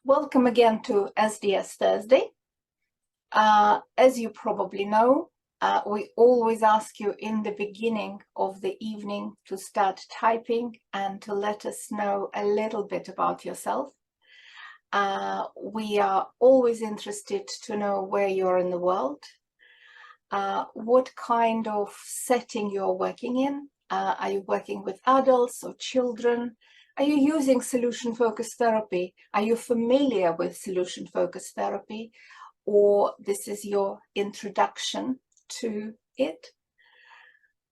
Welcome again to SDS Thursday. As you probably know, we always ask you in the beginning of the evening to start typing and to let us know a little bit about yourself. We are always interested to know where you are in the world, what kind of setting you're working in. Are you working with adults or children? Are you using solution-focused therapy? Are you familiar with solution-focused therapy? Or this is your introduction to it?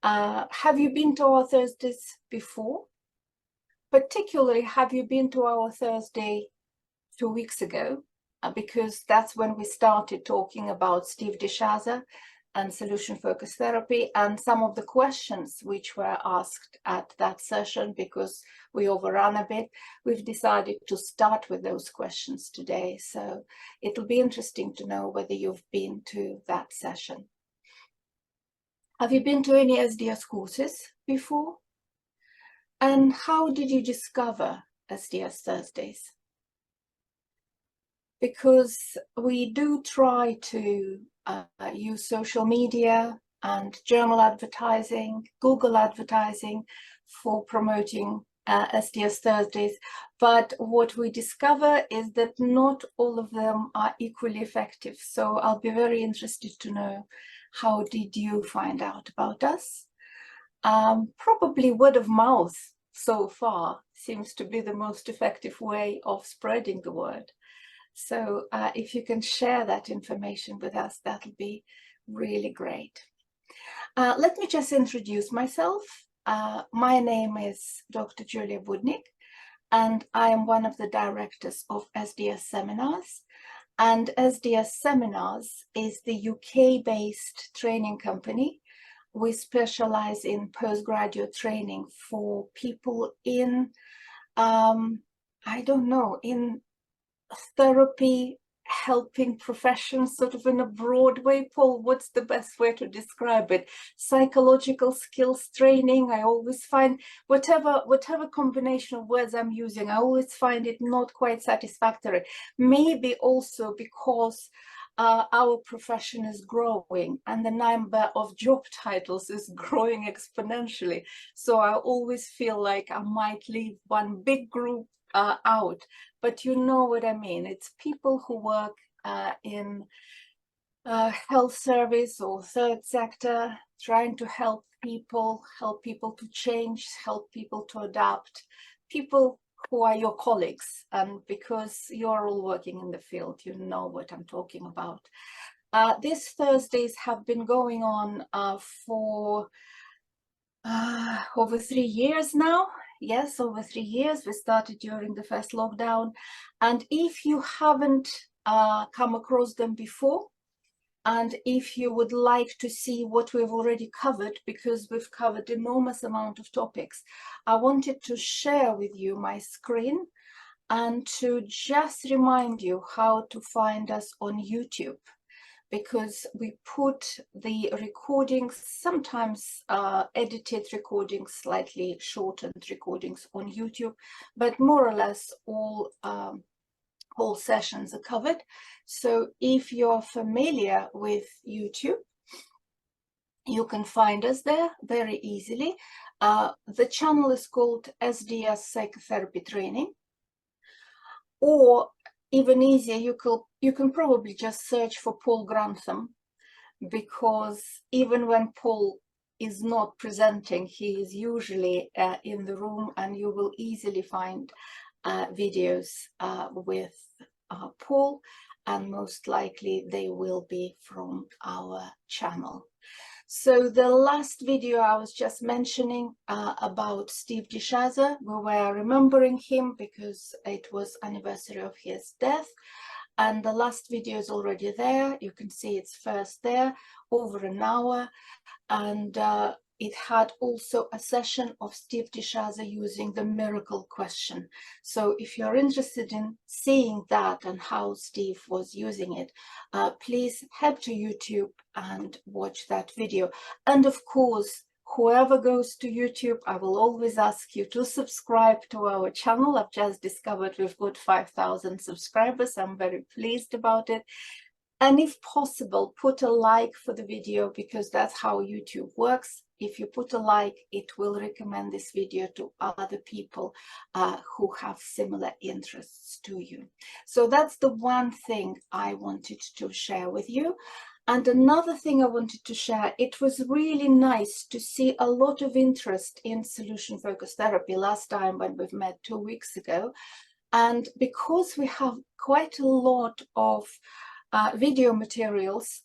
Have you been to our Thursdays before? Particularly, have you been to our Thursday 2 weeks ago? Because that's when we started talking about Steve DeShazer and solution-focused therapy, and some of the questions which were asked at that session, because we overran a bit, we've decided to start with those questions today. So it'll be interesting to know whether you've been to that session. Have you been to any SDS courses before? And how did you discover SDS Thursdays? Because we do try to use social media and journal advertising, Google advertising for promoting SDS Thursdays. But what we discover is that not all of them are equally effective. So I'll be very interested to know, how did you find out about us? Probably word of mouth so far seems to be the most effective way of spreading the word. So if you can share that information with us, that'll be really great. Let me just introduce myself. My name is Dr. Julia Budnik, and I am one of the directors of SDS Seminars. And SDS Seminars is the UK-based training company. We specialize in postgraduate training for people in, in therapy, helping professions, sort of in a broad way. Paul, what's the best way to describe it? Psychological skills training. I always find whatever combination of words I'm using, I always find it not quite satisfactory. Maybe also because our profession is growing and the number of job titles is growing exponentially. So I always feel like I might leave one big group out, but you know what I mean. It's people who work in health service or third sector, trying to help people to change, help people to adapt, people who are your colleagues. And because you're all working in the field, you know what I'm talking about. These Thursdays have been going on for over 3 years now. Yes, over 3 years. We started during the first lockdown. And if you haven't come across them before, and if you would like to see what we've already covered, because we've covered enormous amount of topics, I wanted to share with you my screen and to just remind you how to find us on YouTube, because we put the recordings, sometimes edited recordings, slightly shortened recordings on YouTube, but more or less all sessions are covered. So if you're familiar with YouTube, you can find us there very easily. The channel is called SDS Psychotherapy Training, or even easier, you can probably just search for Paul Grantham, because even when Paul is not presenting, he is usually in the room, and you will easily find videos with Paul, and most likely they will be from our channel. So the last video I was just mentioning about Steve DeShazer, we were remembering him because it was anniversary of his death. And the last video is already there. You can see it's first there, over an hour. And it had also a session of Steve DeShazer using the miracle question. So if you're interested in seeing that and how Steve was using it, please head to YouTube and watch that video. And of course, whoever goes to YouTube, I will always ask you to subscribe to our channel. I've just discovered we've got 5,000 subscribers. I'm very pleased about it. And if possible, put a like for the video, because that's how YouTube works. If you put a like, it will recommend this video to other people who have similar interests to you. So that's the one thing I wanted to share with you. And another thing I wanted to share, it was really nice to see a lot of interest in solution-focused therapy last time when we've met 2 weeks ago. And because we have quite a lot of video materials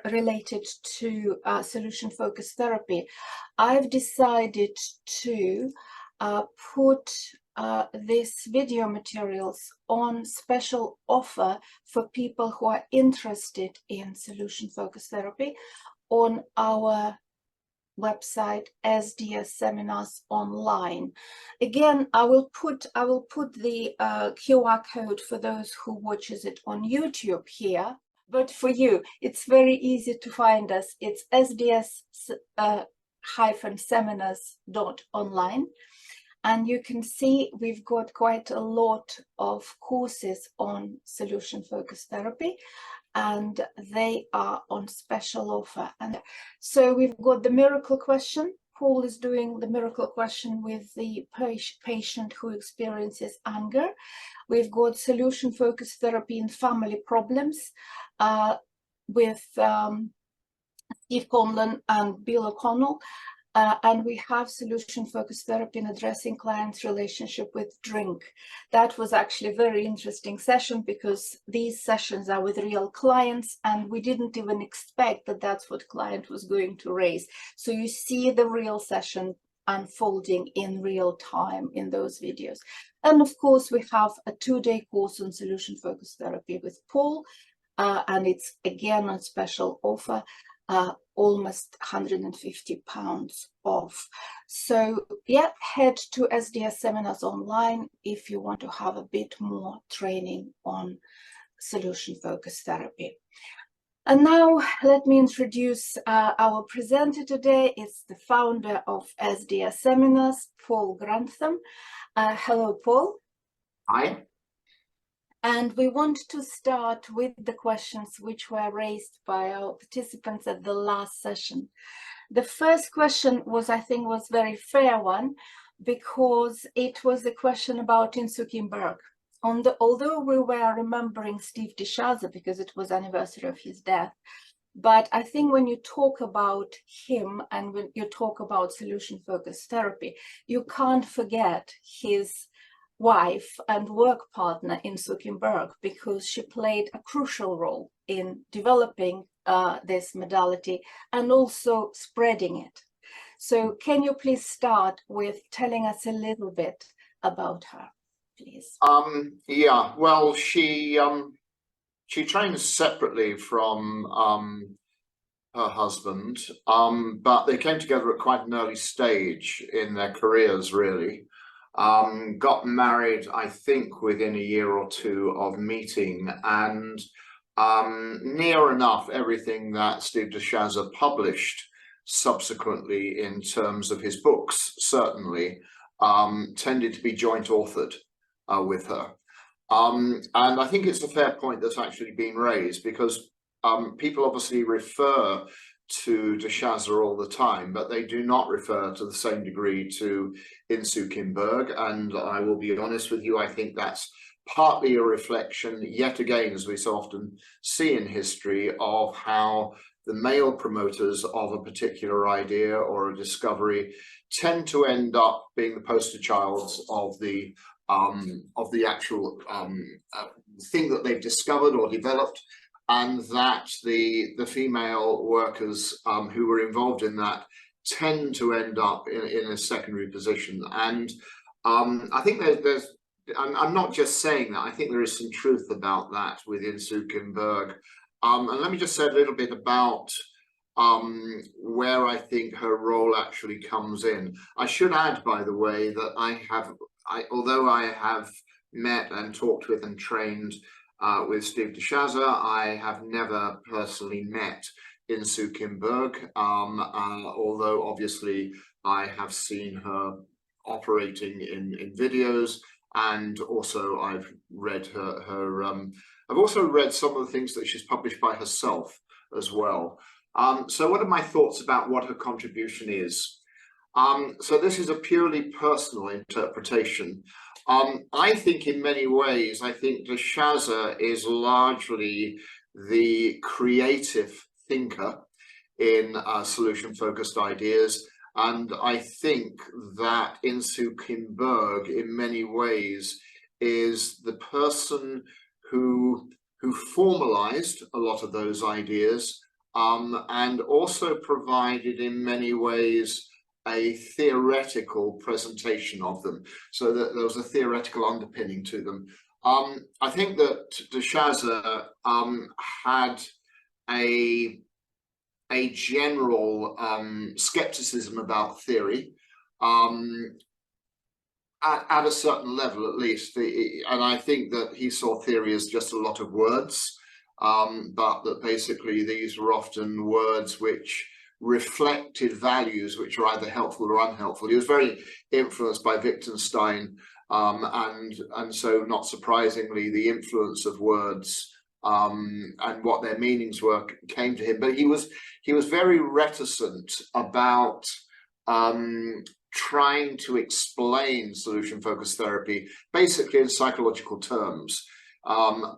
related to solution-focused therapy, I've decided to put these video materials on special offer for people who are interested in solution-focused therapy on our website SDS Seminars Online. Again, I will put the QR code for those who watches it on YouTube here, but for you it's very easy to find us. It's sds-seminars.online, and you can see we've got quite a lot of courses on solution-focused therapy, and they are on special offer. And so we've got the miracle question. Paul is doing the miracle question with the patient who experiences anger. We've got solution-focused therapy in family problems with Steve Conlon and Bill O'Connell. And we have solution-focused therapy in addressing clients' relationship with drink. That was actually a very interesting session, because these sessions are with real clients, and we didn't even expect that that's what client was going to raise. So you see the real session unfolding in real time in those videos. And of course, we have a 2-day course on solution-focused therapy with Paul, and it's again on special offer. Almost £150 off. So yeah, head to SDS Seminars Online if you want to have a bit more training on solution-focused therapy. And now let me introduce our presenter today. It's the founder of SDS Seminars, Paul Grantham. Hello, Paul. Hi. And we want to start with the questions which were raised by our participants at the last session. The first question was, I think, was a very fair one, because it was a question about Insoo Kim Berg. Although we were remembering Steve DeShazer because it was anniversary of his death, but I think when you talk about him and when you talk about solution-focused therapy, you can't forget his wife and work partner Insoo Kim Berg, because she played a crucial role in developing this modality and also spreading it. So can you please start with telling us a little bit about her, please? Yeah, well, she trains separately from her husband, but they came together at quite an early stage in their careers, really. Got married, I think, within a year or two of meeting, and near enough everything that Steve DeShazer published subsequently in terms of his books, certainly, tended to be joint authored with her. And I think it's a fair point that's actually been raised, because people obviously refer to DeShazer all the time, but they do not refer to the same degree to Insoo Kim Berg. And I will be honest with you, I think that's partly a reflection, yet again, as we so often see in history, of how the male promoters of a particular idea or a discovery tend to end up being the poster childs of the actual thing that they've discovered or developed, and that the female workers who were involved in that tend to end up in a secondary position. And I think I'm not just saying that, I think there is some truth about that with Insoo Kim Berg. And let me just say a little bit about where I think her role actually comes in. I should add, by the way, that although I have met and talked with and trained with Steve DeShazer, I have never personally met Insoo Kim Berg, although obviously I have seen her operating in videos, and also I've read I've also read some of the things that she's published by herself as well. So what are my thoughts about what her contribution is? So this is a purely personal interpretation. I think in many ways, I think de Chazzer is largely the creative thinker in solution-focused ideas. And I think that Insoo Kim Berg, in many ways, is the person who formalized a lot of those ideas, and also provided, in many ways, a theoretical presentation of them, so that there was a theoretical underpinning to them. I think that de Chazzer had a general skepticism about theory, at a certain level at least, and I think that he saw theory as just a lot of words, but that basically these were often words which reflected values which are either helpful or unhelpful. He was very influenced by Wittgenstein, and so not surprisingly the influence of words and what their meanings were came to him. But he was very reticent about trying to explain solution-focused therapy basically in psychological terms.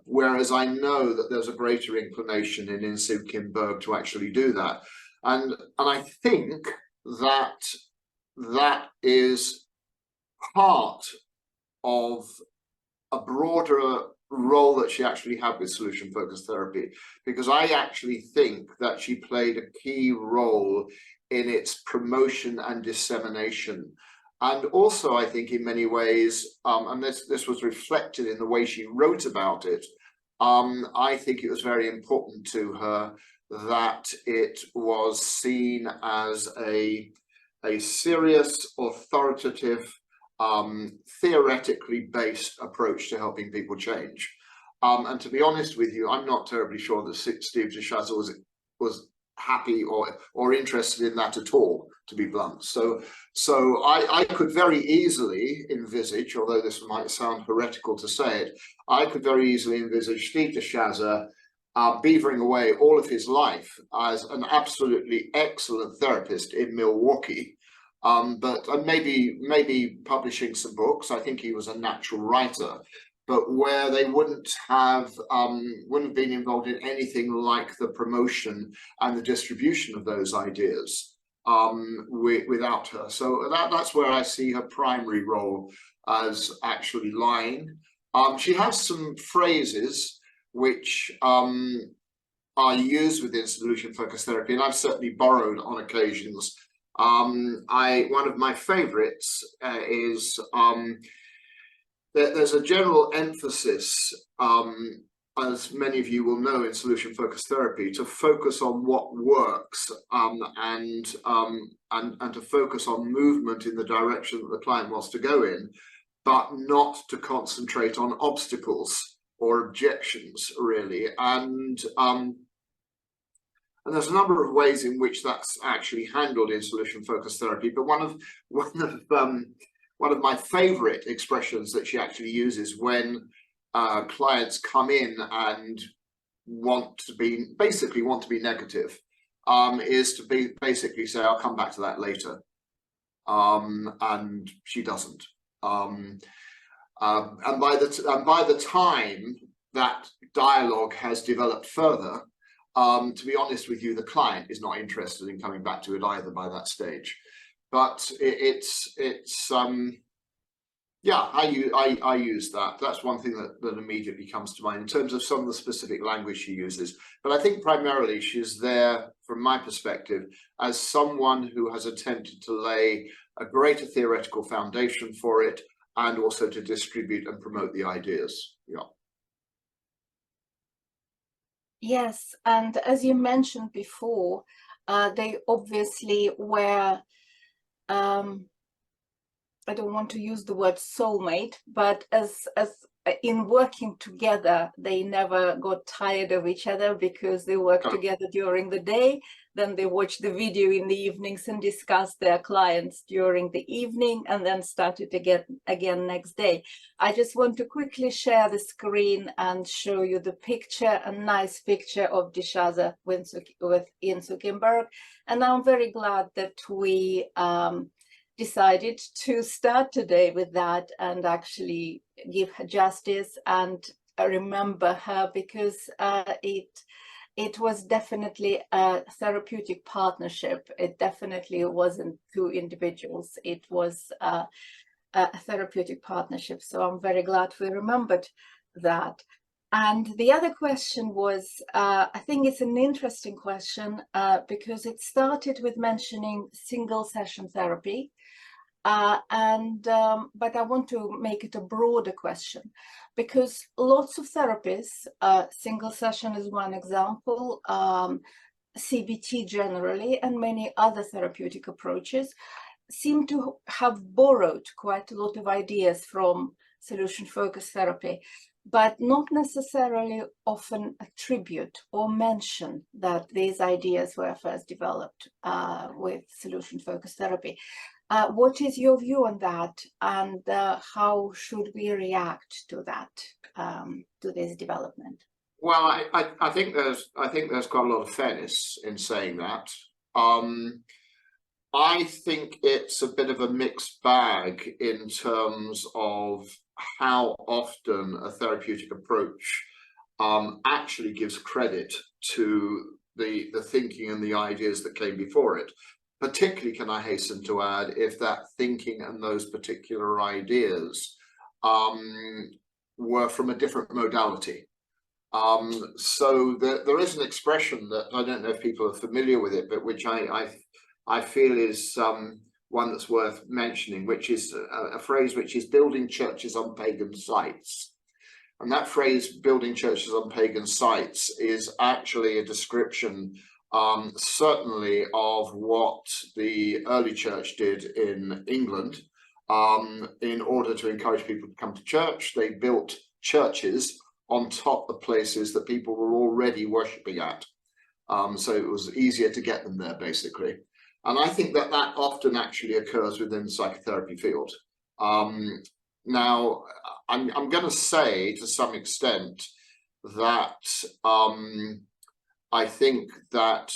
Whereas I know that there's a greater inclination in Insoo Kim Berg to actually do that. And I think that is part of a broader role that she actually had with solution-focused therapy, because I actually think that she played a key role in its promotion and dissemination. And also, I think in many ways, and this was reflected in the way she wrote about it, I think it was very important to her that it was seen as a serious, authoritative, theoretically based approach to helping people change. And to be honest with you, I'm not terribly sure that Steve de Chazzer was happy or interested in that at all, to be blunt. So I could very easily envisage, although this might sound heretical to say it, I could very easily envisage Steve de Chazzer beavering away all of his life as an absolutely excellent therapist in Milwaukee, but maybe publishing some books. I think he was a natural writer, but where they wouldn't have been involved in anything like the promotion and the distribution of those ideas without her. So that's where I see her primary role as actually lying. She has some phrases which are used within solution-focused therapy, and I've certainly borrowed on occasions. One of my favorites is there's a general emphasis, as many of you will know in solution-focused therapy, to focus on what works, and to focus on movement in the direction that the client wants to go in, but not to concentrate on obstacles or objections, really. And there's a number of ways in which that's actually handled in solution-focused therapy. But one of my favorite expressions that she actually uses when clients come in and want to be negative, is to basically say, I'll come back to that later. And she doesn't. And by the time that dialogue has developed further, to be honest with you, the client is not interested in coming back to it either by that stage. But yeah, I use that. That's one thing that immediately comes to mind in terms of some of the specific language she uses. But I think primarily she's there, from my perspective, as someone who has attempted to lay a greater theoretical foundation for it, and also to distribute and promote the ideas. Yeah. Yes, and as you mentioned before, they obviously were, I don't want to use the word soulmate, but as in working together, they never got tired of each other because they worked together during the day. Then they watched the video in the evenings and discussed their clients during the evening, and then started again next day. I just want to quickly share the screen and show you the picture, a nice picture of Dishaza with Insoo Kim Berg. And I'm very glad that we decided to start today with that and actually give her justice and remember her, because it was definitely a therapeutic partnership. It definitely wasn't two individuals. It was a therapeutic partnership. So I'm very glad we remembered that. And the other question was, I think it's an interesting question because it started with mentioning single session therapy. But I want to make it a broader question, because lots of therapists, single session is one example, CBT generally, and many other therapeutic approaches seem to have borrowed quite a lot of ideas from solution-focused therapy, but not necessarily often attribute or mention that these ideas were first developed with solution-focused therapy. What is your view on that, and how should we react to that, to this development? Well, I think there's quite a lot of fairness in saying that. I think it's a bit of a mixed bag in terms of how often a therapeutic approach actually gives credit to the thinking and the ideas that came before it. Particularly, can I hasten to add, if that thinking and those particular ideas were from a different modality. So there is an expression that I don't know if people are familiar with it, but which I feel is one that's worth mentioning, which is a phrase which is building churches on pagan sites. And that phrase, building churches on pagan sites, is actually a description certainly of what the early church did in England. In order to encourage people to come to church, they built churches on top of places that people were already worshipping at. So it was easier to get them there, basically. And I think that that often actually occurs within the psychotherapy field. Now, I'm going to say to some extent that I think that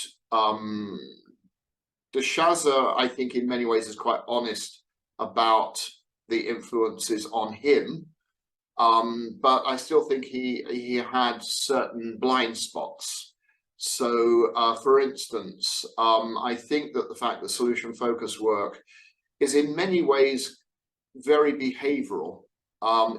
Dishaza, I think in many ways is quite honest about the influences on him, but I still think he had certain blind spots. So, for instance, I think that the fact that solution-focused work is in many ways very behavioral,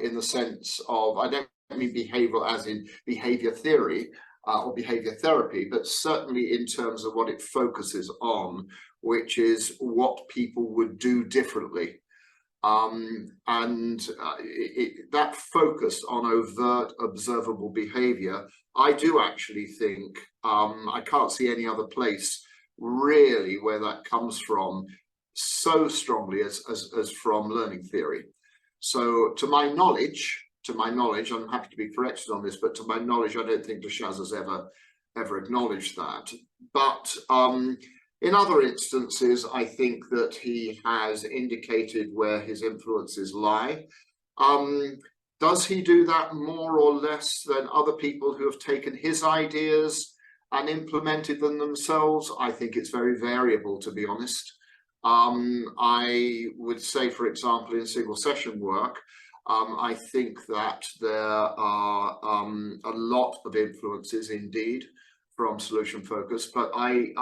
in the sense of, I don't mean behavioral as in behavior theory or behavior therapy, but certainly in terms of what it focuses on, which is what people would do differently. That focus on overt observable behavior, I do actually think, I can't see any other place really where that comes from so strongly as from learning theory. So to my knowledge, I'm happy to be corrected on this, but to my knowledge, I don't think Dishaza's ever acknowledged that. But in other instances, I think that he has indicated where his influences lie. Does he do that more or less than other people who have taken his ideas and implemented them themselves? I think it's very variable, to be honest. I would say, for example, in single session work, I think that there are a lot of influences indeed from solution focus, but I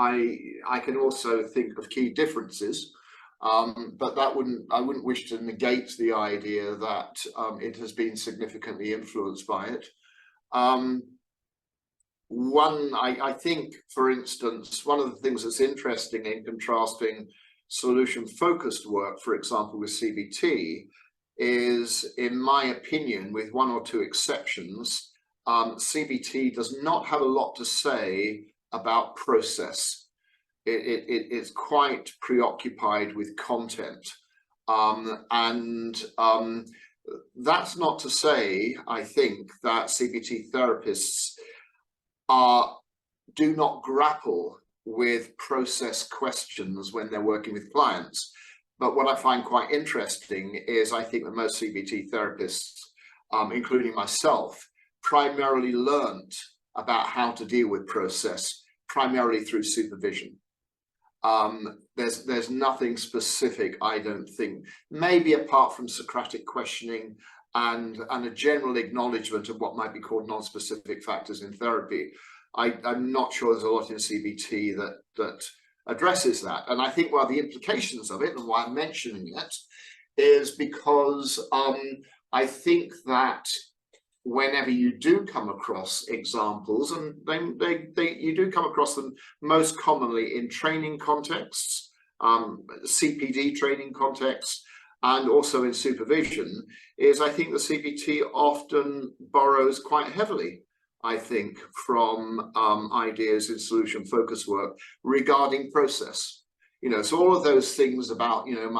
can also think of key differences, but I wouldn't wish to negate the idea that it has been significantly influenced by it. I think, for instance, one of the things that's interesting in contrasting solution-focused work, for example, with CBT, is, in my opinion, with one or two exceptions, CBT does not have a lot to say about process. It's quite preoccupied with content. that's not to say, I think, that CBT therapists do not grapple with process questions when they're working with clients. But what I find quite interesting is I think that most CBT therapists, including myself, primarily learned about how to deal with process primarily through supervision. There's nothing specific, I don't think, maybe apart from Socratic questioning and a general acknowledgement of what might be called non-specific factors in therapy. I'm not sure there's a lot in CBT that addresses that. And I think one of the implications of it, and why I'm mentioning it, is because I think that whenever you do come across examples, and you do come across them most commonly in training contexts, CPD training contexts, and also in supervision, is I think the CBT often borrows quite heavily, I think, from ideas in solution focus work regarding process. You know, so all of those things about, you know,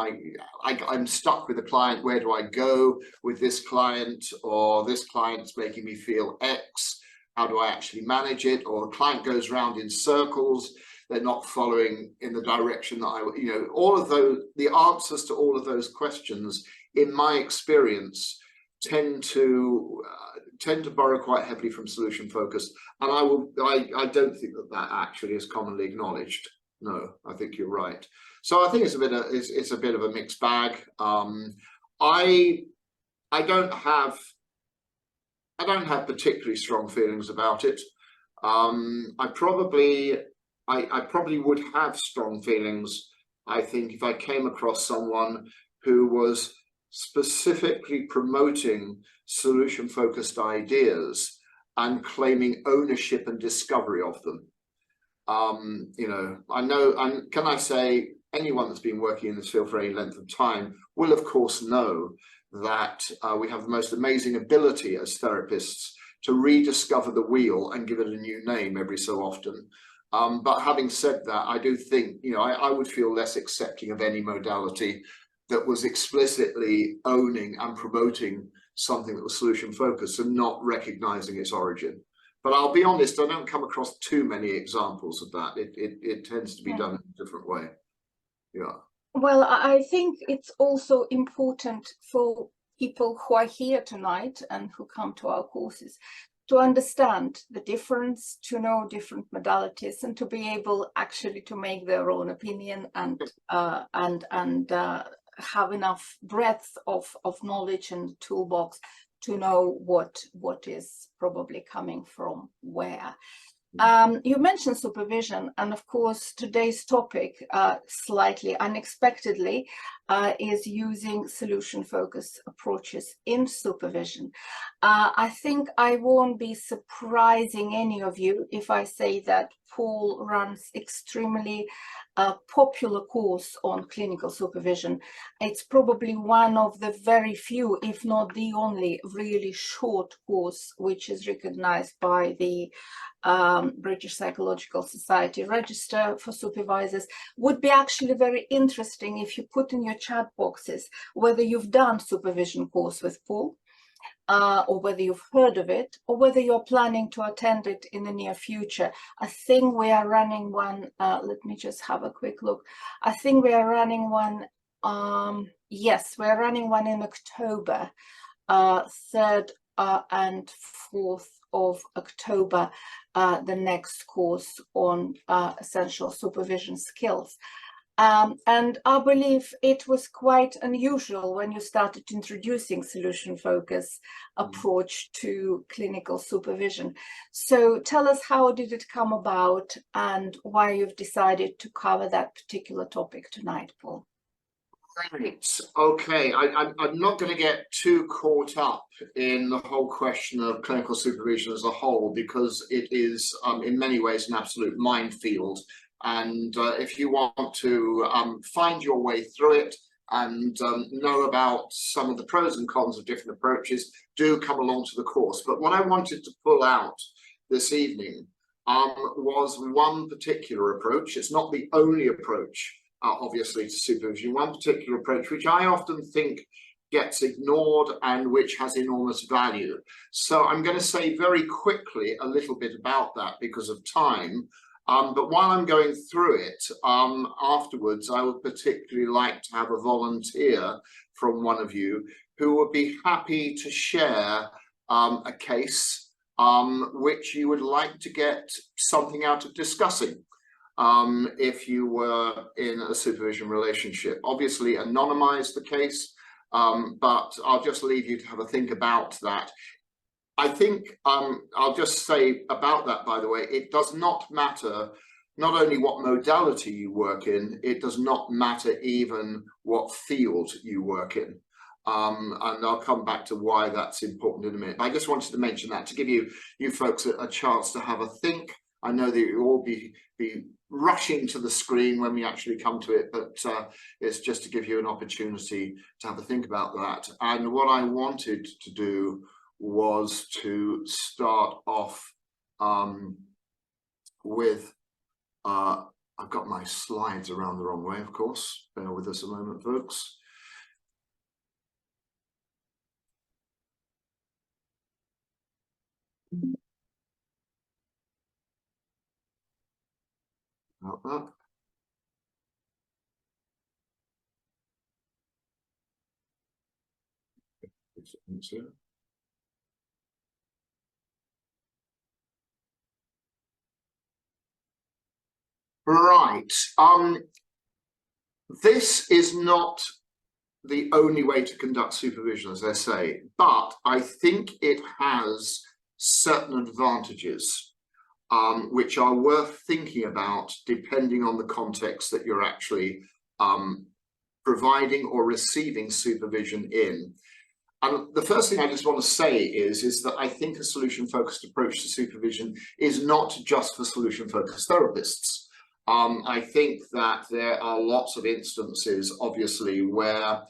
I'm stuck with a client, where do I go with this client, or this client's making me feel X, how do I actually manage it, or the client goes round in circles, they're not following in the direction that you know, all of those, the answers to all of those questions, in my experience, tend to borrow quite heavily from solution focus, and I don't think that actually is commonly acknowledged. No, I think you're right. So I think it's a bit of a mixed bag. I don't have particularly strong feelings about it. I probably would have strong feelings, I think, if I came across someone who was specifically promoting solution focused ideas and claiming ownership and discovery of them. You know, I know, and can I say, anyone that's been working in this field for any length of time will of course know that we have the most amazing ability as therapists to rediscover the wheel and give it a new name every so often. But having said that, I do think, you know, I would feel less accepting of any modality that was explicitly owning and promoting something that was solution focused and not recognizing its origin. But I'll be honest, I don't come across too many examples of that. It tends to be done in a different way. Yeah. Well, I think it's also important for people who are here tonight and who come to our courses to understand the difference, to know different modalities, and to be able actually to make their own opinion and have enough breadth of knowledge and toolbox to know what is probably coming from where. You mentioned supervision, and of course today's topic, slightly unexpectedly, is using solution-focused approaches in supervision. I think I won't be surprising any of you if I say that Paul runs extremely popular course on clinical supervision. It's probably one of the very few, if not the only, really short course which is recognized by the British Psychological Society Register for Supervisors. Would be actually very interesting if you put in your chat boxes whether you've done supervision course with Paul, or whether you've heard of it, or whether you're planning to attend it in the near future. I think we are running one, let me just have a quick look. I think we are running one, yes, we're running one in October, 3rd and 4th of October, the next course on essential supervision skills. And I believe it was quite unusual when you started introducing solution focus approach to clinical supervision. So tell us, how did it come about and why you've decided to cover that particular topic tonight, Paul? Right. Okay. I'm not going to get too caught up in the whole question of clinical supervision as a whole, because it is in many ways an absolute minefield. And if you want to find your way through it and know about some of the pros and cons of different approaches, do come along to the course. But what I wanted to pull out this evening was one particular approach. It's not the only approach, obviously, to supervision. One particular approach, which I often think gets ignored and which has enormous value. So I'm going to say very quickly a little bit about that because of time. But while I'm going through it, afterwards, I would particularly like to have a volunteer from one of you who would be happy to share a case which you would like to get something out of discussing if you were in a supervision relationship. Obviously, anonymize the case, but I'll just leave you to have a think about that. I think I'll just say about that, by the way, it does not matter not only what modality you work in, it does not matter even what field you work in. And I'll come back to why that's important in a minute. I just wanted to mention that to give you folks a chance to have a think. I know that you'll all be rushing to the screen when we actually come to it, but it's just to give you an opportunity to have a think about that. And what I wanted to do was to start off with, I've got my slides around the wrong way, of course. Bear with us a moment, folks. About that. Right. This is not the only way to conduct supervision, as I say, but I think it has certain advantages which are worth thinking about depending on the context that you're actually providing or receiving supervision in. And the first thing I just want to say is that I think a solution-focused approach to supervision is not just for solution-focused therapists. I think that there are lots of instances, obviously, where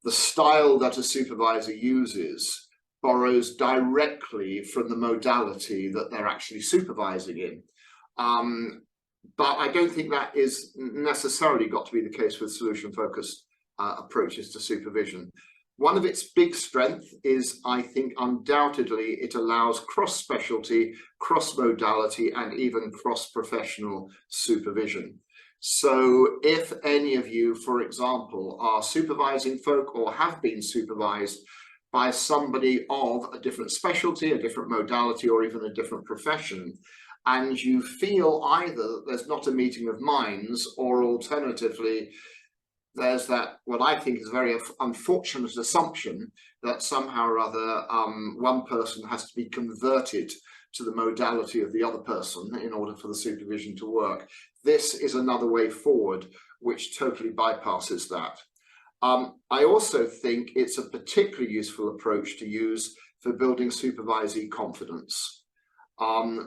the style that a supervisor uses borrows directly from the modality that they're actually supervising in. But I don't think that is necessarily got to be the case with solution-focused approaches to supervision. One of its big strengths is, I think, undoubtedly, it allows cross-specialty, cross-modality, and even cross-professional supervision. So if any of you, for example, are supervising folk or have been supervised by somebody of a different specialty, a different modality, or even a different profession, and you feel either that there's not a meeting of minds, or alternatively, there's that, what I think is a very unfortunate assumption that somehow or other one person has to be converted to the modality of the other person in order for the supervision to work. This is another way forward which totally bypasses that. I also think it's a particularly useful approach to use for building supervisee confidence.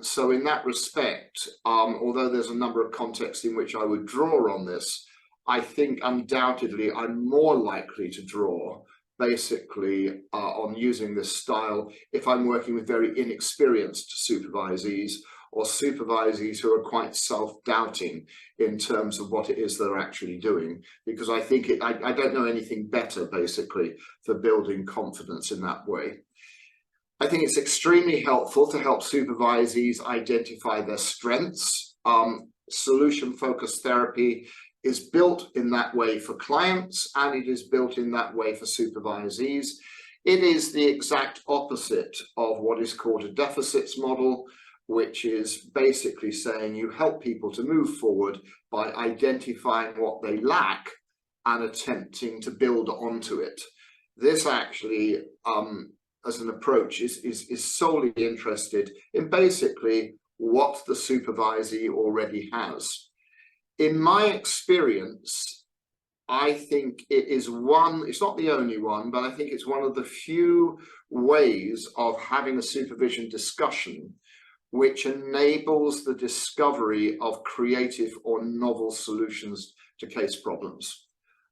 So in that respect, although there's a number of contexts in which I would draw on this, I think undoubtedly I'm more likely to draw basically on using this style if I'm working with very inexperienced supervisees or supervisees who are quite self-doubting in terms of what it is they're actually doing, because I think I don't know anything better basically for building confidence in that way. I think it's extremely helpful to help supervisees identify their strengths. Solution-focused therapy is built in that way for clients, and it is built in that way for supervisees. It is the exact opposite of what is called a deficits model, which is basically saying you help people to move forward by identifying what they lack and attempting to build onto it. This actually, as an approach, is solely interested in basically what the supervisee already has. In my experience, I think it is it's not the only one, but I think it's one of the few ways of having a supervision discussion which enables the discovery of creative or novel solutions to case problems.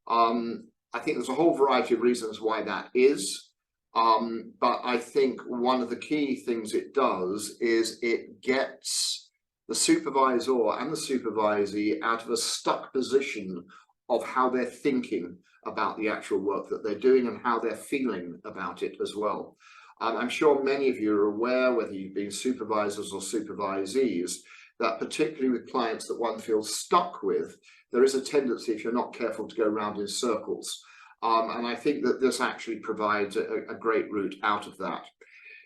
I think there's a whole variety of reasons why that is, but I think one of the key things it does is it gets the supervisor and the supervisee out of a stuck position of how they're thinking about the actual work that they're doing and how they're feeling about it as well. I'm sure many of you are aware, whether you've been supervisors or supervisees, that particularly with clients that one feels stuck with, there is a tendency, if you're not careful, to go round in circles. And I think that this actually provides a great route out of that.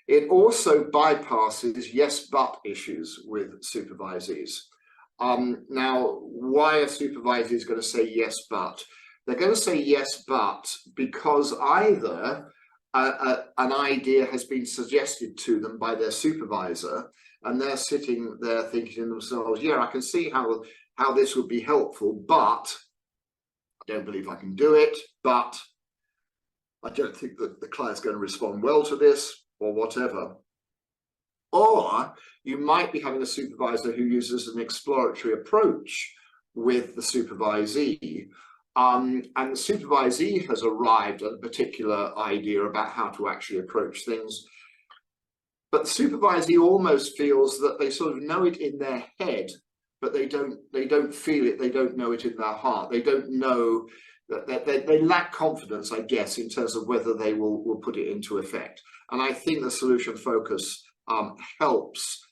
It also bypasses yes, but issues with supervisees. Now, why are supervisees going to say yes, but? They're going to say yes, but because either an idea has been suggested to them by their supervisor, and they're sitting there thinking to themselves, yeah, I can see how this would be helpful, but I don't believe I can do it, but I don't think that the client's going to respond well to this, or whatever. Or you might be having a supervisor who uses an exploratory approach with the supervisee, and the supervisee has arrived at a particular idea about how to actually approach things. But the supervisee almost feels that they sort of know it in their head, but they don't feel it, they don't know it in their heart. They don't know that they lack confidence, I guess, in terms of whether they will put it into effect. And I think the solution focus helps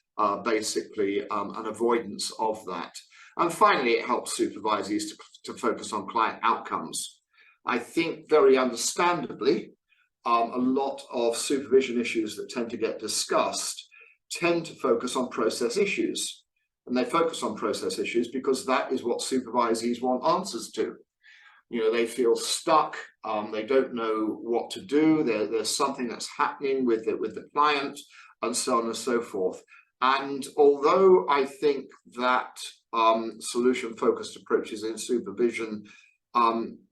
basically an avoidance of that. And finally, it helps supervisees to focus on client outcomes. I think very understandably, a lot of supervision issues that tend to get discussed tend to focus on process issues. And they focus on process issues because that is what supervisees want answers to. You know, they feel stuck, they don't know what to do, there's something that's happening with the client, and so on and so forth. And although I think that solution-focused approaches in supervision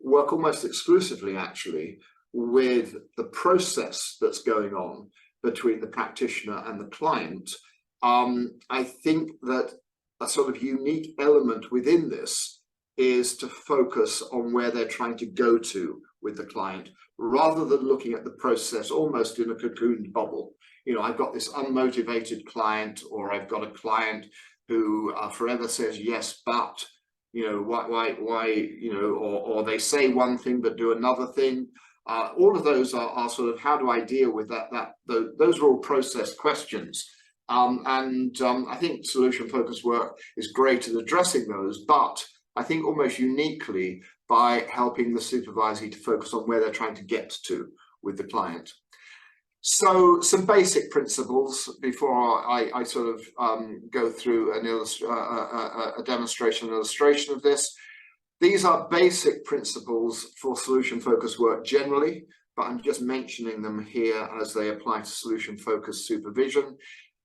work almost exclusively, actually, with the process that's going on between the practitioner and the client, I think that a sort of unique element within this is to focus on where they're trying to go to with the client, rather than looking at the process almost in a cocooned bubble. You know, I've got this unmotivated client, or I've got a client who forever says yes, but, you know, why, you know, or they say one thing but do another thing. All of those are sort of, how do I deal with that? Those are all process questions. I think solution-focused work is great at addressing those, but I think almost uniquely by helping the supervisee to focus on where they're trying to get to with the client. So some basic principles before I sort of go through a demonstration illustration of this. These are basic principles for solution-focused work generally, but I'm just mentioning them here as they apply to solution-focused supervision.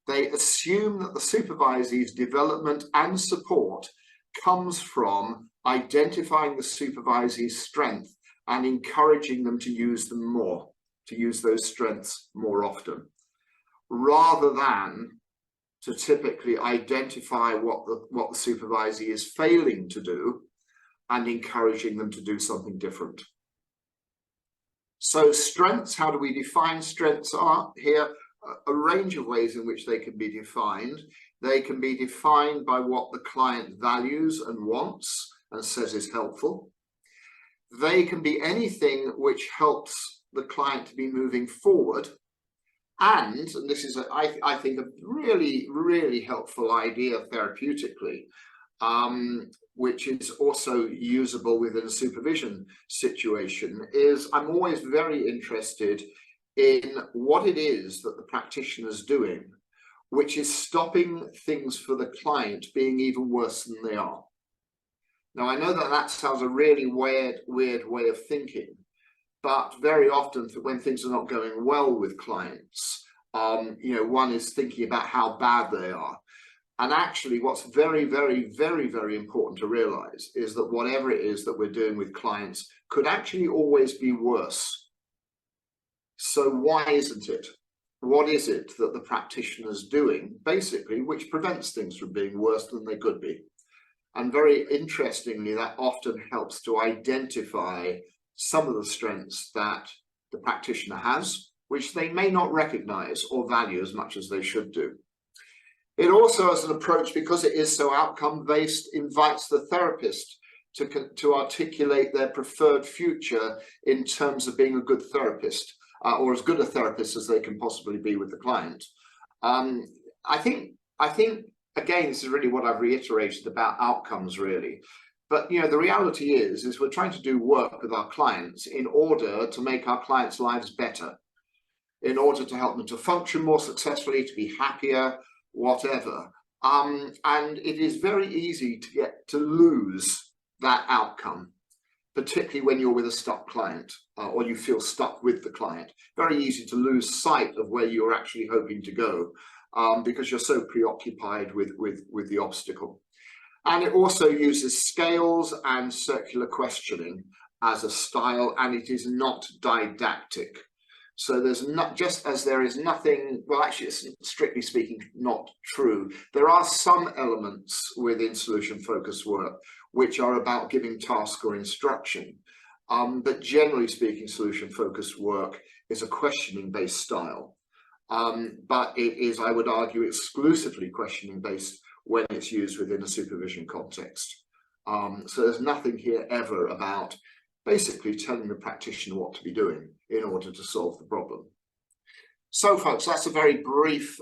They assume that the supervisee's development and support comes from identifying the supervisee's strength and encouraging them to use them more, to use those strengths more often, rather than to typically identify what the supervisee is failing to do and encouraging them to do something different. So strengths, how do we define strengths? Are here a range of ways in which they can be defined. They can be defined by what the client values and wants and says is helpful. They can be anything which helps the client to be moving forward. And this is, I think, a really, really helpful idea therapeutically, which is also usable within a supervision situation, is I'm always very interested in what it is that the practitioner's doing, which is stopping things for the client being even worse than they are. Now, I know that sounds a really weird way of thinking, but very often when things are not going well with clients, you know, one is thinking about how bad they are. And actually, what's very, very, very, very important to realize is that whatever it is that we're doing with clients could actually always be worse. So why isn't it? What is it that the practitioner's doing, basically, which prevents things from being worse than they could be? And very interestingly, that often helps to identify some of the strengths that the practitioner has, which they may not recognize or value as much as they should do. It also, as an approach, because it is so outcome-based, invites the therapist to articulate their preferred future in terms of being a good therapist, or as good a therapist as they can possibly be with the client. I think again, this is really what I've reiterated about outcomes, really. But the reality is we're trying to do work with our clients in order to make our clients' lives better, in order to help them to function more successfully, to be happier, whatever. And it is very easy to lose that outcome, particularly when you're with a stuck client, or you feel stuck with the client. Very easy to lose sight of where you're actually hoping to go, because you're so preoccupied with the obstacle. And it also uses scales and circular questioning as a style, and it is not didactic. So there's not, just as there is nothing, well, actually, it's strictly speaking not true. There are some elements within solution focused work which are about giving task or instruction. But generally speaking, solution focused work is a questioning based style. But it is, I would argue, exclusively questioning based when it's used within a supervision context. So there's nothing here ever about basically telling the practitioner what to be doing in order to solve the problem. So folks, that's a very brief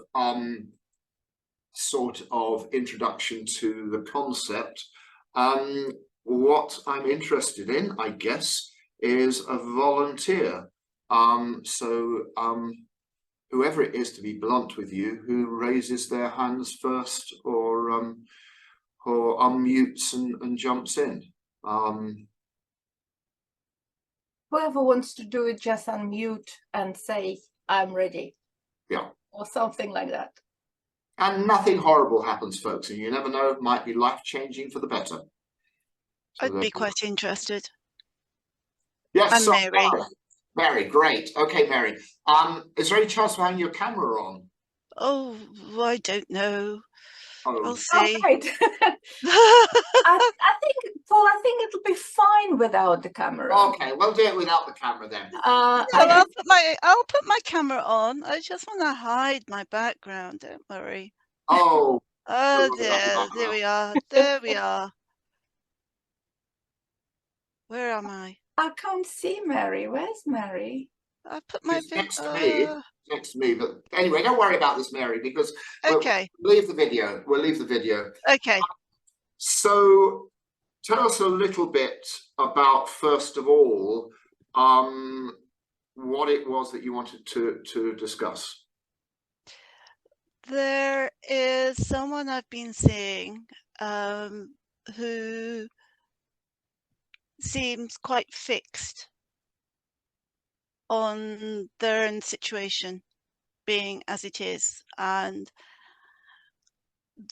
sort of introduction to the concept. What I'm interested in, I guess, is a volunteer. Whoever it is, to be blunt with you, who raises their hands first, or unmutes and jumps in. Whoever wants to do it, just unmute and say, I'm ready. Yeah. Or something like that. And nothing horrible happens, folks, and you never know, it might be life-changing for the better. So I'd be quite interested. Yes, I'm so Mary. Mary, great. Okay, Mary. Is there any chance of having your camera on? Oh, I don't know. Oh. I'll see. Right. I think, Paul, I think it'll be fine without the camera. Okay, we'll do it without the camera then. I'll put my camera on. I just want to hide my background. Don't worry. Oh. Oh there we are. There we are. Where am I? I can't see Mary. Where's Mary? I put my next to me. Next to me, but anyway, don't worry about this, Mary, because okay. We'll leave the video. We'll leave the video. Okay. So tell us a little bit about, first of all, what it was that you wanted to discuss. There is someone I've been seeing who seems quite fixed on their own situation being as it is, and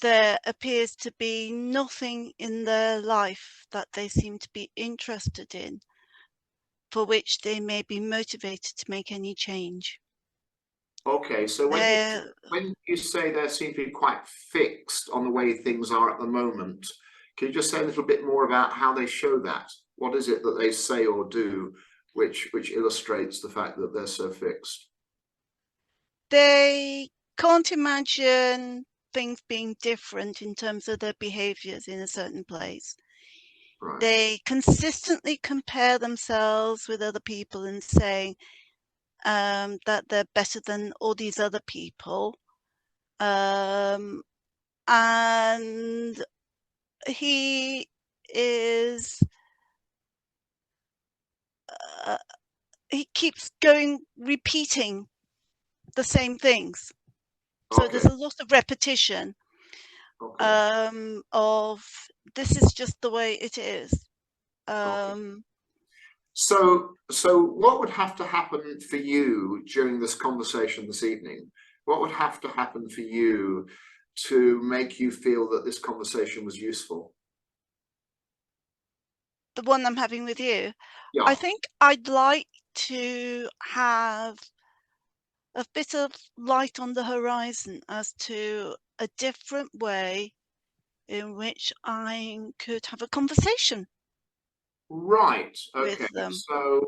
there appears to be nothing in their life that they seem to be interested in for which they may be motivated to make any change. Okay, so when you say they seem to be quite fixed on the way things are at the moment, can you just say a little bit more about how they show that? What is it that they say or do which illustrates the fact that they're so fixed? They can't imagine things being different in terms of their behaviors in a certain place. Right. They consistently compare themselves with other people and saying that they're better than all these other people. And he is he keeps repeating the same things. So Okay. there's a lot of repetition. Okay. Of this is just the way it is. Okay. So what would have to happen for you during this conversation this evening? What would have to happen for you to make you feel that this conversation was useful? The one I'm having with you? Yeah. I think I'd like to have a bit of light on the horizon as to a different way in which I could have a conversation. Right. Okay. With them. So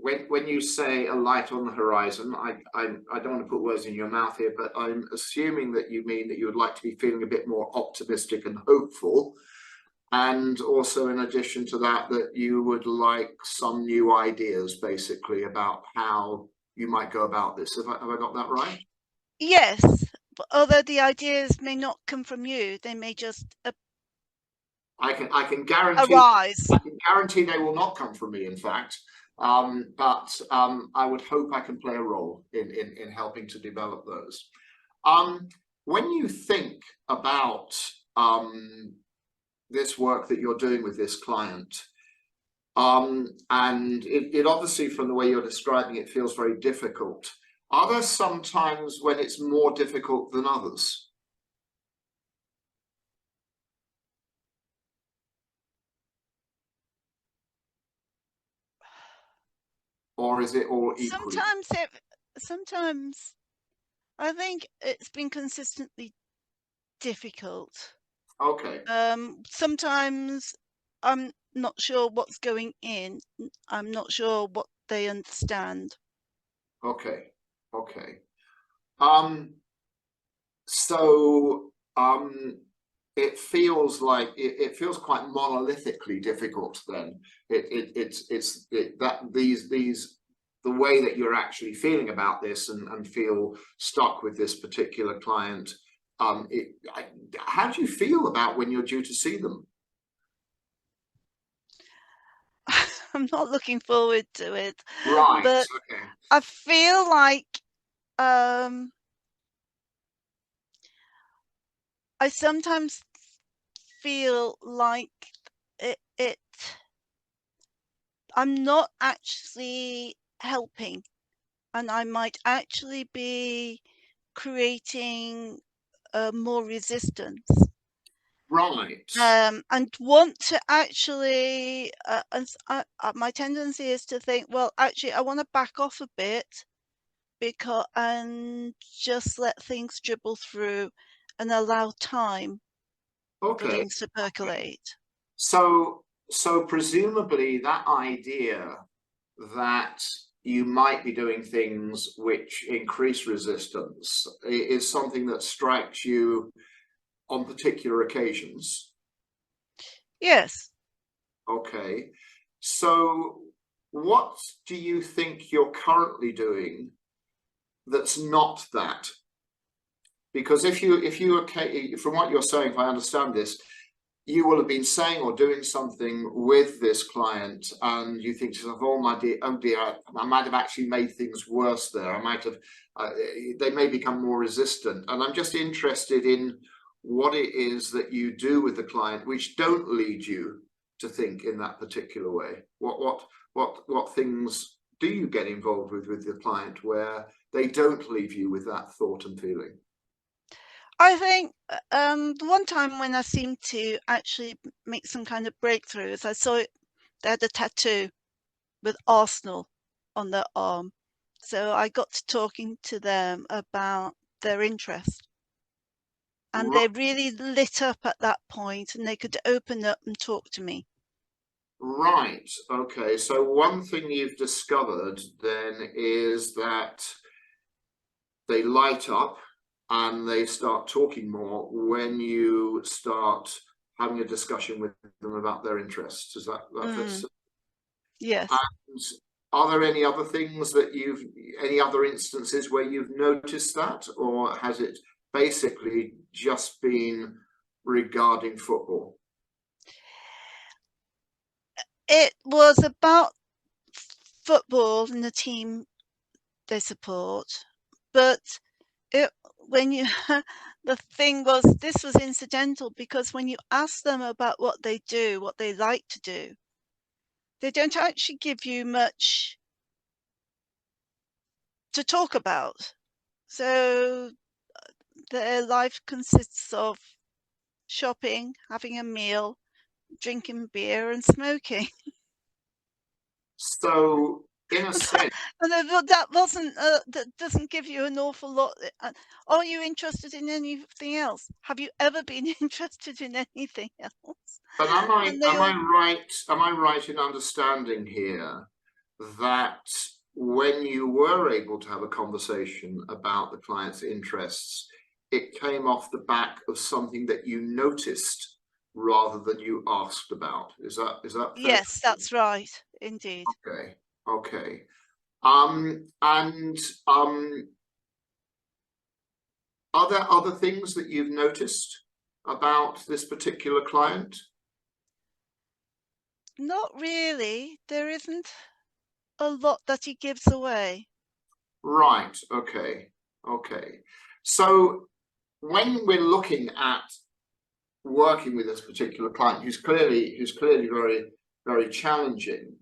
when you say a light on the horizon, I don't want to put words in your mouth here, but I'm assuming that you mean that you would like to be feeling a bit more optimistic and hopeful. And also, in addition to that, that you would like some new ideas, basically, about how you might go about this. Have I got that right? Yes, but although the ideas may not come from you, they may just I can guarantee arise. they will not come from me, in fact. But I would hope I can play a role in helping to develop those. When you think about this work that you're doing with this client, and it obviously, from the way you're describing it, feels very difficult. Are there some times when it's more difficult than others? Or is it all equally? Sometimes I think it's been consistently difficult. Okay. Sometimes I'm not sure what's going in. I'm not sure what they understand. Okay. Okay. So it feels like it feels quite monolithically difficult then. It's that these the way that you're actually feeling about this and feel stuck with this particular client. How do you feel about when you're due to see them? I'm not looking forward to it, Right. but Okay. I feel like I sometimes feel like it I'm not actually helping, and I might actually be creating more resistance. Right. And want to actually, my tendency is to think, well, actually, I want to back off a bit and just let things dribble through and allow time for Okay. things to percolate. So presumably that idea that you might be doing things which increase resistance is something that strikes you on particular occasions. Yes. Okay. So what do you think you're currently doing that's not that? Because if you okay, from what you're saying, if I understand this, you will have been saying or doing something with this client and you think to yourself, oh dear, I might have actually made things worse there. I might have, they may become more resistant. And I'm just interested in what it is that you do with the client which don't lead you to think in that particular way. What things do you get involved with the client where they don't leave you with that thought and feeling? I think the one time when I seemed to actually make some kind of breakthroughs, I saw it, they had a tattoo with Arsenal on their arm. So I got to talking to them about their interest. And they really lit up at that point and they could open up and talk to me. Right. Okay. So one thing you've discovered then is that they light up and they start talking more when you start having a discussion with them about their interests. Is that fits? Yes. And are there any other things that any other instances where you've noticed that, or has it basically just been regarding football? It was about football and the team they support, but when you the thing was, this was incidental because when you ask them about what they do, what they like to do, they don't actually give you much to talk about. So their life consists of shopping, having a meal, drinking beer and smoking. So, in a sense, And that wasn't that doesn't give you an awful lot. Are you interested in anything else? Have you ever been interested in anything else? but And they all, am I right in understanding here that when you were able to have a conversation about the client's interests, it came off the back of something that you noticed rather than you asked about. Is that fair? Yes, that's right, indeed. Okay, okay. And are there other things that you've noticed about this particular client? Not really. There isn't a lot that he gives away. Right, okay, okay. So when we're looking at working with this particular client who's clearly very, very challenging,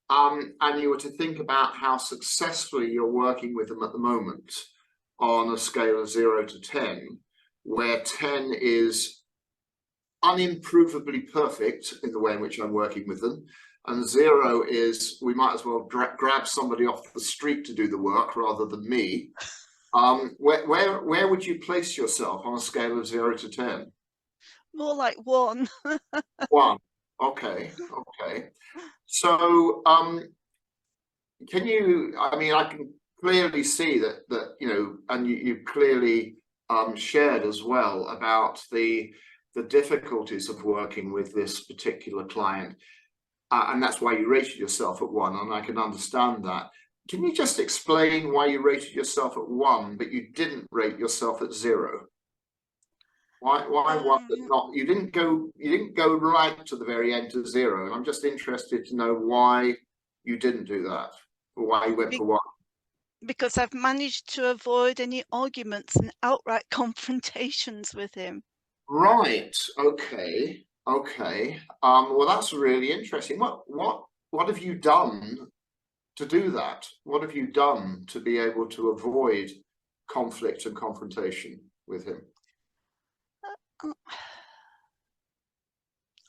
and you were to think about how successfully you're working with them at the moment on a scale of 0 to 10, where 10 is unimprovably perfect in the way in which I'm working with them, and 0 is we might as well grab somebody off the street to do the work rather than me. Where would you place yourself on a scale of 0 to 10? More like 1. 1. Okay, okay. So can you, I mean, I can clearly see that you know, and you clearly shared as well about the difficulties of working with this particular client, and that's why you rated yourself at 1, and I can understand that. Can you just explain why you rated yourself at 1 but you didn't rate yourself at 0? Why was it not? You didn't go right to the very end to 0, and I'm just interested to know why you didn't do that, or why you went for 1. Because I've managed to avoid any arguments and outright confrontations with him. Right. Okay. Okay. Well, that's really interesting. What have you done to do that? What have you done to be able to avoid conflict and confrontation with him?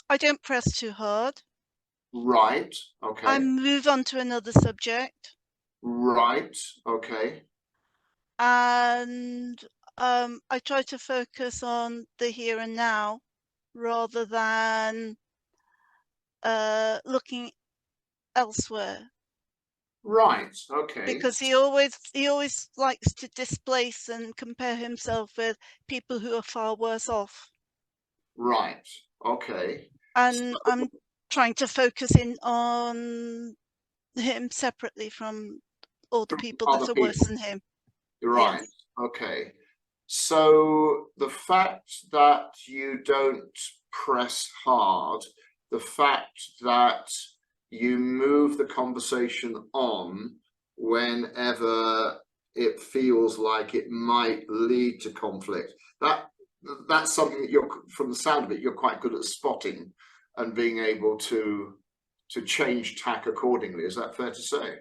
I don't press too hard. Right. Okay. I move on to another subject. Right. Okay. And I try to focus on the here and now rather than looking elsewhere. Right. Okay. Because he always likes to displace and compare himself with people who are far worse off. Right. Okay. And I'm trying to focus in on him separately from all the people that are worse than him. Right. Yes. Okay. So the fact that you don't press hard, the fact that you move the conversation on whenever it feels like it might lead to conflict, that's something that you're, from the sound of it, you're quite good at spotting and being able to change tack accordingly. Is that fair to say?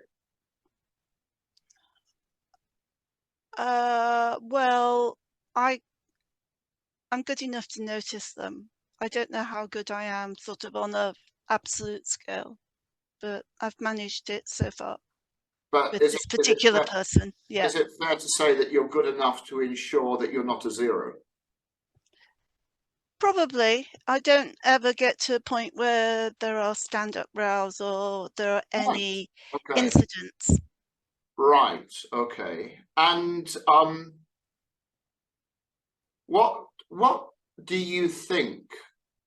Well, I'm good enough to notice them. I don't know how good I am sort of on a absolute scale, but I've managed it so far But with this particular person. Yeah. Is it fair to say that you're good enough to ensure that you're not a 0? Probably. I don't ever get to a point where there are stand-up rows or there are any Okay. incidents. Right. Okay. And what do you think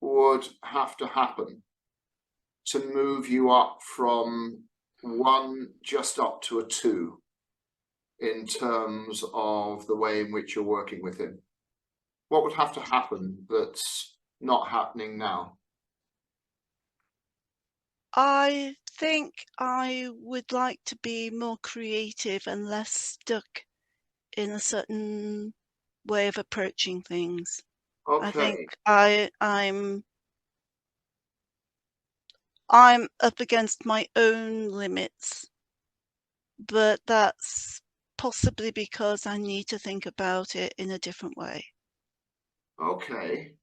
would have to happen to move you up from 1 just up to a 2 in terms of the way in which you're working with him? What would have to happen that's not happening now? I think I would like to be more creative and less stuck in a certain way of approaching things. I think Okay. I'm up against my own limits, but that's possibly because I need to think about it in a different way. Okay.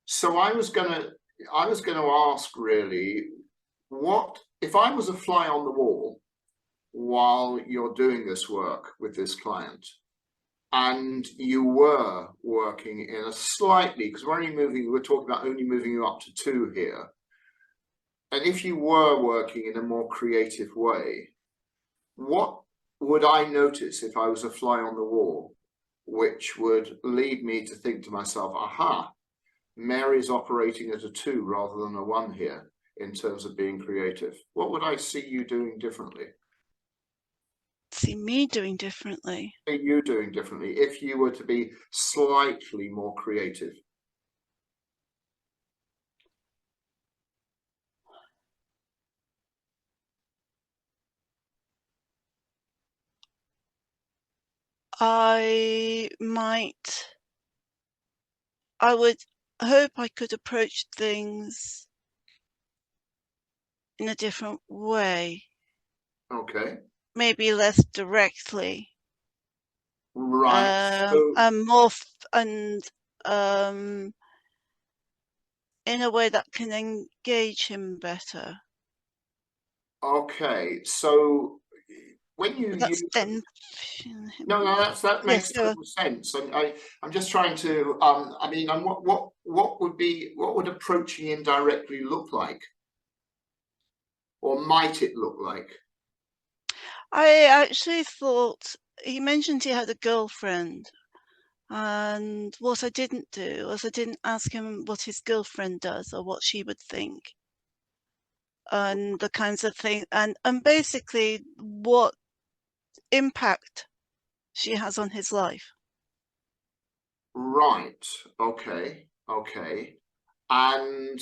So I was gonna ask really, what if I was a fly on the wall while you're doing this work with this client, and you were working in a slightly, because we're talking about only moving you up to 2 here, and if you were working in a more creative way, what would I notice if I was a fly on the wall, which would lead me to think to myself, aha, Mary's operating at a 2 rather than a 1 here in terms of being creative. What would I see you doing differently? See me doing differently. See you doing differently if you were to be slightly more creative? I would hope I could approach things in a different way, Okay, maybe less directly, right. So, and more in a way that can engage him better. okay, so when you That's use then. no, that Yes, makes total sense. And I'm just trying to I mean, and what would approaching indirectly look like, or might it look like? I actually thought he mentioned he had a girlfriend, and what I didn't do was I didn't ask him what his girlfriend does or what she would think, and the kinds of things, and basically what impact she has on his life. Right. Okay. Okay. And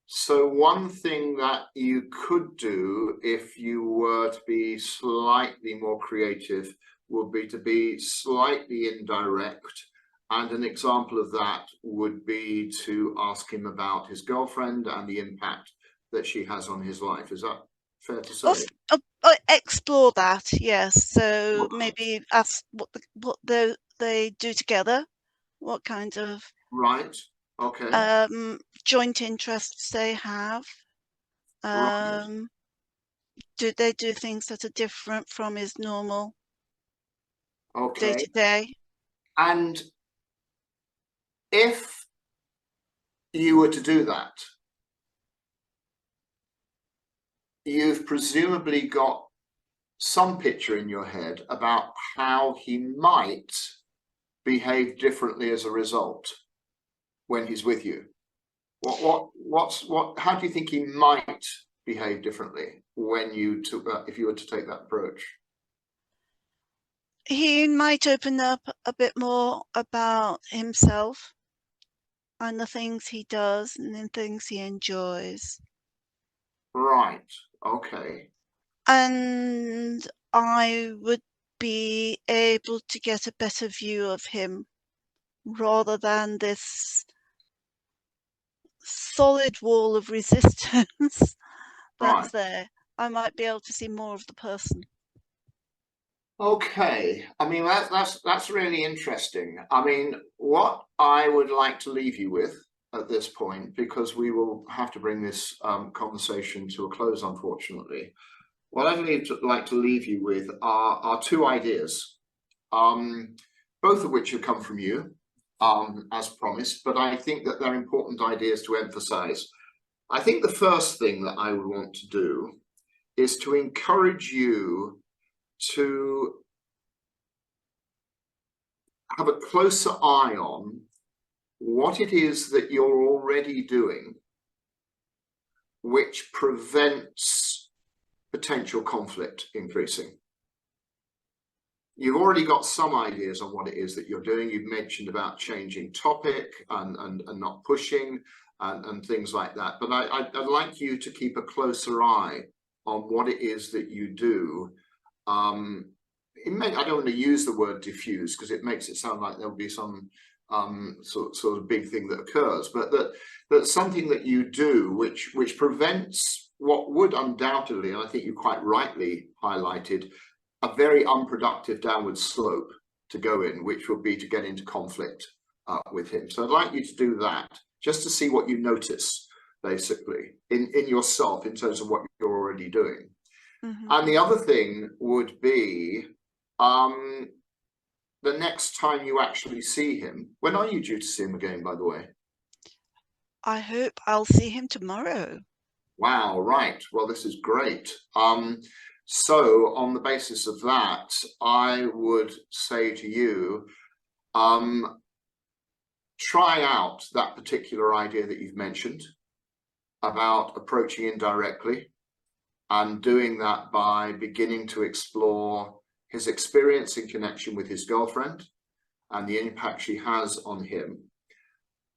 so one thing that you could do if you were to be slightly more creative would be to be slightly indirect. And an example of that would be to ask him about his girlfriend and the impact that she has on his life. Is that fair to say? Explore that, yes. So maybe ask what they do together, what kind of Right. Okay. joint interests they have. Right. Do they do things that are different from his normal day Okay. to day? And if you were to do that, you've presumably got some picture in your head about how he might behave differently as a result when he's with you. How do you think he might behave differently when you took that, if you were to take that approach? He might open up a bit more about himself and the things he does and the things he enjoys. Right. Okay. And I would be able to get a better view of him rather than this solid wall of resistance Right. that's there. I might be able to see more of the person. Okay. I mean, that's really interesting. I mean, what I would like to leave you with at this point, because we will have to bring this conversation to a close, unfortunately. What I'd like to leave you with are 2 ideas, both of which have come from you, as promised, but I think that they're important ideas to emphasize. I think the first thing that I would want to do is to encourage you to have a closer eye on what it is that you're already doing which prevents potential conflict increasing. You've already got some ideas on what it is that you're doing. You've mentioned about changing topic and not pushing and things like that. But I'd like you to keep a closer eye on what it is that you do. I don't want to use the word diffuse because it makes it sound like there'll be some sort of big thing that occurs, but that's something that you do which prevents what would undoubtedly, and I think you quite rightly highlighted, a very unproductive downward slope to go in, which would be to get into conflict with him. So I'd like you to do that just to see what you notice, basically, in yourself in terms of what you're already doing. Mm-hmm. And the other thing would be the next time you actually see him. When are you due to see him again, by the way? I hope I'll see him tomorrow. Wow, right. Well, this is great. So on the basis of that, I would say to you, try out that particular idea that you've mentioned about approaching indirectly, and doing that by beginning to explore his experience in connection with his girlfriend and the impact she has on him.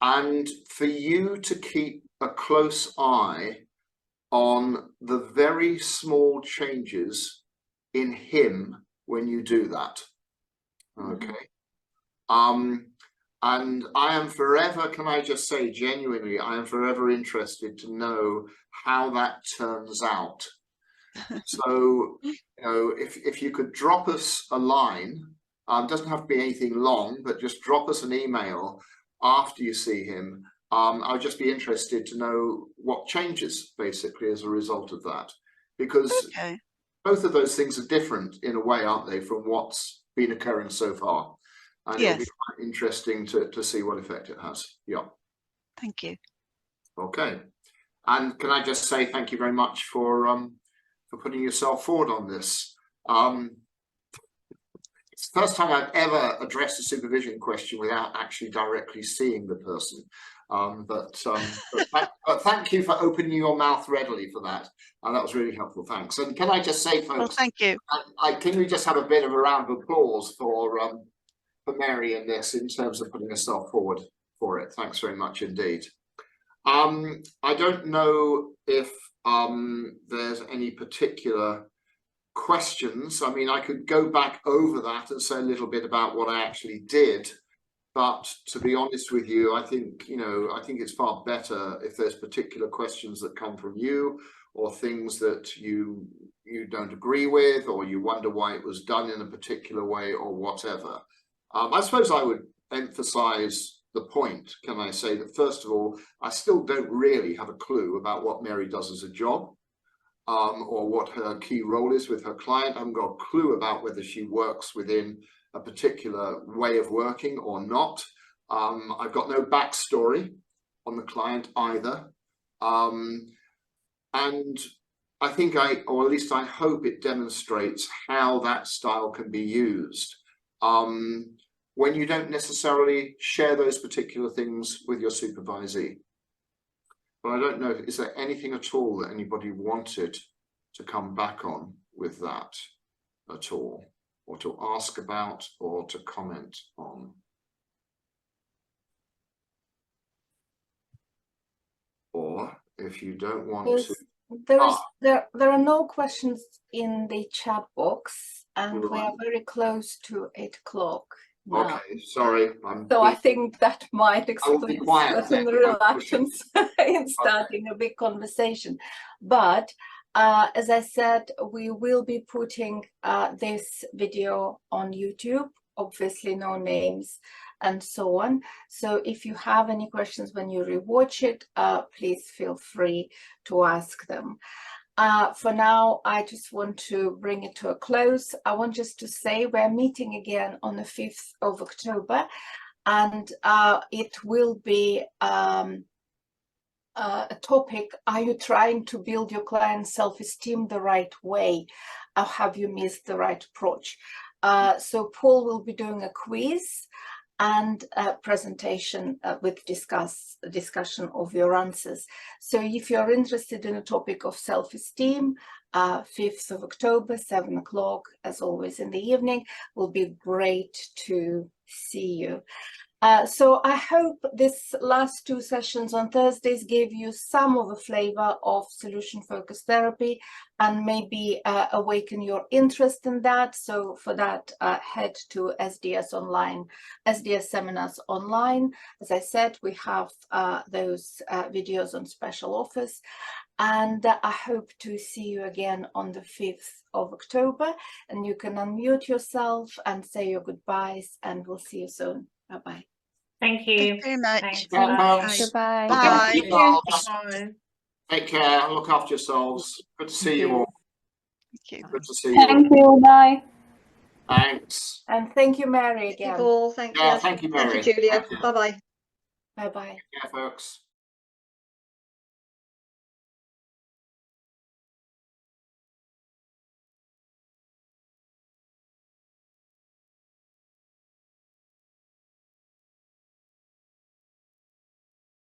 And for you to keep a close eye on the very small changes in him when you do that. Okay. And I am forever, can I just say genuinely, I am forever interested to know how that turns out. So, you know, if you could drop us a line, doesn't have to be anything long, but just drop us an email after you see him. I'll just be interested to know what changes basically as a result of that, because both of those things are different in a way, aren't they, from what's been occurring so far. And it'll be quite interesting to see what effect it has. Yeah. Thank you. Okay. And can I just say thank you very much for putting yourself forward on this. It's the first time I've ever addressed a supervision question without actually directly seeing the person. But thank you for opening your mouth readily for that. And that was really helpful. Thanks. And can I just say, folks, well, thank you. Can we just have a bit of a round of applause for Mary in this, in terms of putting herself forward for it. Thanks very much indeed. I don't know if there's any particular questions. I mean, I could go back over that and say a little bit about what I actually did, but to be honest with you, I think, you know, I think it's far better if there's particular questions that come from you, or things that you don't agree with, or you wonder why it was done in a particular way, or whatever. I suppose I would emphasize the point, can I say, that first of all, I still don't really have a clue about what Mary does as a job, or what her key role is with her client. I haven't got a clue about whether she works within a particular way of working or not. I've got no backstory on the client either. And I think or at least I hope it demonstrates how that style can be used when you don't necessarily share those particular things with your supervisee. But I don't know, is there anything at all that anybody wanted to come back on with that at all, or to ask about, or to comment on? Or if you don't want to. There are no questions in the chat box, and we are very close to 8 o'clock. Okay, sorry. So I think that might explain certain reluctance in starting a big conversation. But as I said, we will be putting this video on YouTube, obviously no names and so on. So if you have any questions when you rewatch it, please feel free to ask them. For now, I just want to bring it to a close. I want just to say we're meeting again on the 5th of October, and it will be a topic: are you trying to build your client's self-esteem the right way, or have you missed the right approach? So Paul will be doing a quiz and a presentation with discussion of your answers. So if you're interested in a topic of self-esteem, 5th of October, 7 o'clock, as always in the evening, will be great to see you. So I hope this last 2 sessions on Thursdays gave you some of a flavor of solution-focused therapy, and maybe awaken your interest in that. So for that, head to SDS online, SDS seminars online. As I said, we have those videos on special offers. And I hope to see you again on the 5th of October. And you can unmute yourself and say your goodbyes, and we'll see you soon. Bye-bye. Thank you. Thank you very much. Thanks. Goodbye. Bye. Bye. Take care. Look after yourselves. Good to see you all. Thank you. Good to see you. Thank you. Bye. Thanks. And thank you, Mary, Thank you, again. Paul. Thank Yeah, you. thank you, Mary. Thank you, Julia. Thank you. Bye-bye. Bye-bye. Yeah, folks.